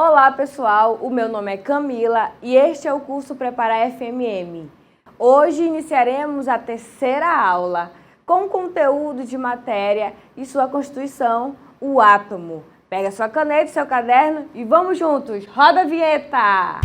Olá pessoal, o meu nome é Camila e este é o curso Preparar FMM. Hoje iniciaremos a terceira aula com conteúdo de matéria e sua constituição, o átomo. Pega sua caneta e seu caderno e vamos juntos, roda a vinheta!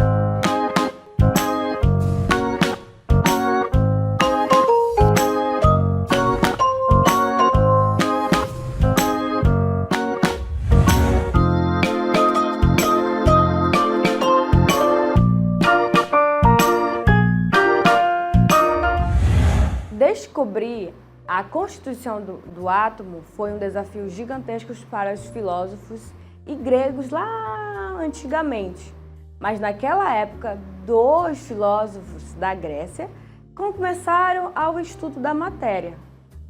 Descobrir a constituição do átomo foi um desafio gigantesco para os filósofos e gregos lá antigamente. Mas naquela época, dois filósofos da Grécia começaram ao estudo da matéria.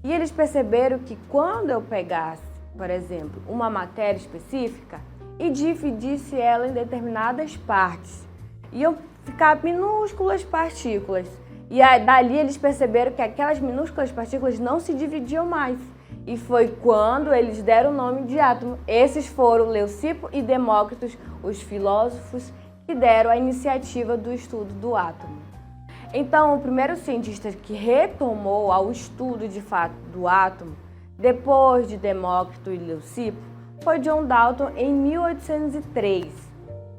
E eles perceberam que quando eu pegasse, por exemplo, uma matéria específica e dividisse ela em determinadas partes, iam ficar minúsculas partículas. E dali eles perceberam que aquelas minúsculas partículas não se dividiam mais. E foi quando eles deram o nome de átomo. Esses foram Leucipo e Demócrito, os filósofos que deram a iniciativa do estudo do átomo. Então, o primeiro cientista que retomou ao estudo de fato do átomo, depois de Demócrito e Leucipo, foi John Dalton em 1803,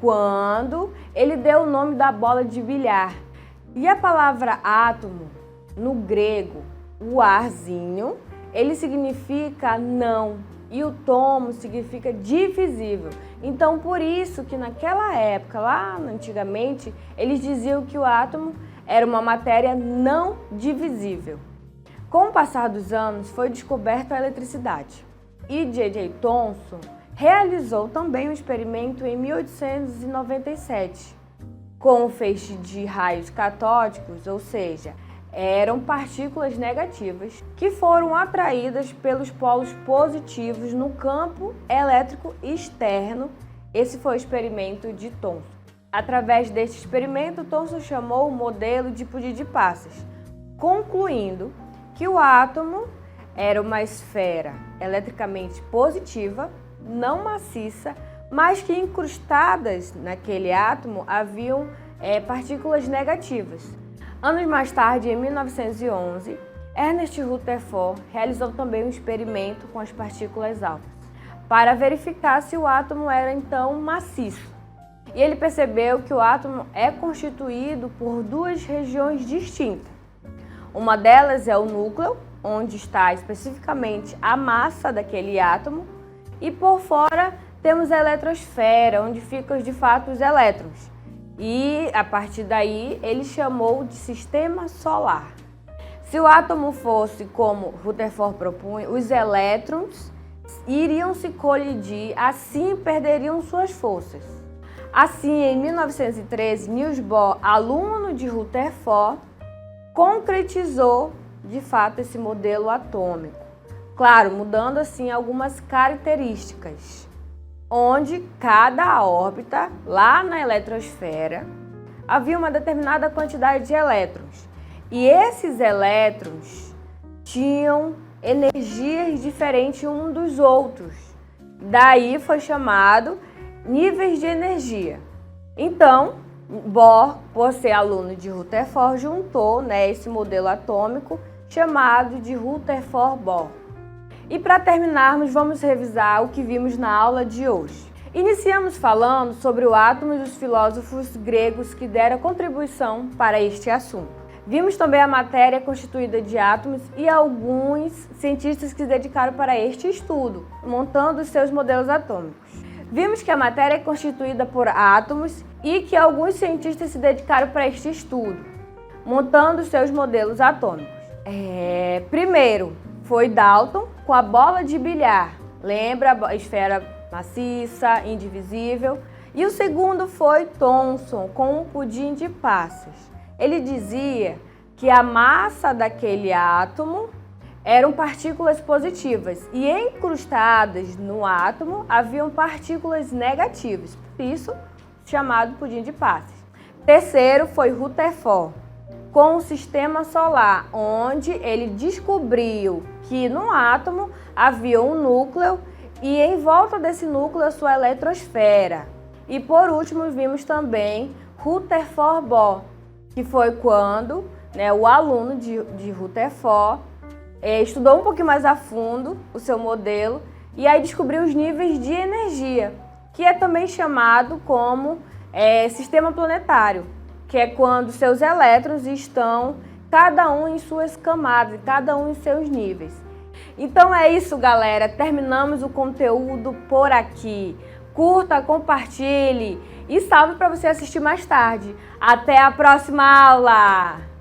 quando ele deu o nome da bola de bilhar. E a palavra átomo, no grego, o arzinho, ele significa não e o tomo significa divisível. Então, por isso que naquela época, lá antigamente, eles diziam que o átomo era uma matéria não divisível. Com o passar dos anos, foi descoberta a eletricidade. E J.J. Thomson realizou também um experimento em 1897. Com o feixe de raios catódicos, ou seja, eram partículas negativas que foram atraídas pelos polos positivos no campo elétrico externo. Esse foi o experimento de Thomson. Através deste experimento, Thomson chamou o modelo de pudim de passas, concluindo que o átomo era uma esfera eletricamente positiva, não maciça, mas que incrustadas naquele átomo haviam partículas negativas. Anos mais tarde, em 1911, Ernest Rutherford realizou também um experimento com as partículas alfas, para verificar se o átomo era então maciço. E ele percebeu que o átomo é constituído por duas regiões distintas. Uma delas é o núcleo, onde está especificamente a massa daquele átomo, e por fora temos a eletrosfera, onde ficam de fato os elétrons. E a partir daí ele chamou de sistema solar. Se o átomo fosse como Rutherford propunha, os elétrons iriam se colidir, assim perderiam suas forças. Assim, em 1913, Niels Bohr, aluno de Rutherford, concretizou de fato esse modelo atômico. Claro, mudando assim algumas características, onde cada órbita, lá na eletrosfera, havia uma determinada quantidade de elétrons. E esses elétrons tinham energias diferentes uns dos outros. Daí foi chamado níveis de energia. Então, Bohr, por ser aluno de Rutherford, juntou esse modelo atômico chamado de Rutherford-Bohr. E para terminarmos, vamos revisar o que vimos na aula de hoje. Iniciamos falando sobre o átomo e os filósofos gregos que deram contribuição para este assunto. Vimos também a matéria constituída de átomos e alguns cientistas que se dedicaram para este estudo, montando os seus modelos atômicos. Vimos que a matéria é constituída por átomos e que alguns cientistas se dedicaram para este estudo, montando os seus modelos atômicos. Primeiro foi Dalton com a bola de bilhar, lembra a esfera maciça, indivisível. E o segundo foi Thomson com um pudim de passas. Ele dizia que a massa daquele átomo eram partículas positivas e encrustadas no átomo haviam partículas negativas, por isso chamado pudim de passas. Terceiro foi Rutherford com o sistema solar, onde ele descobriu que no átomo havia um núcleo e em volta desse núcleo a sua eletrosfera. E por último vimos também Rutherford, que foi quando o aluno de Rutherford estudou um pouquinho mais a fundo o seu modelo e aí descobriu os níveis de energia, que é também chamado como sistema planetário, que é quando seus elétrons estão cada um em suas camadas, cada um em seus níveis. Então é isso, galera. Terminamos o conteúdo por aqui. Curta, compartilhe e salve para você assistir mais tarde. Até a próxima aula!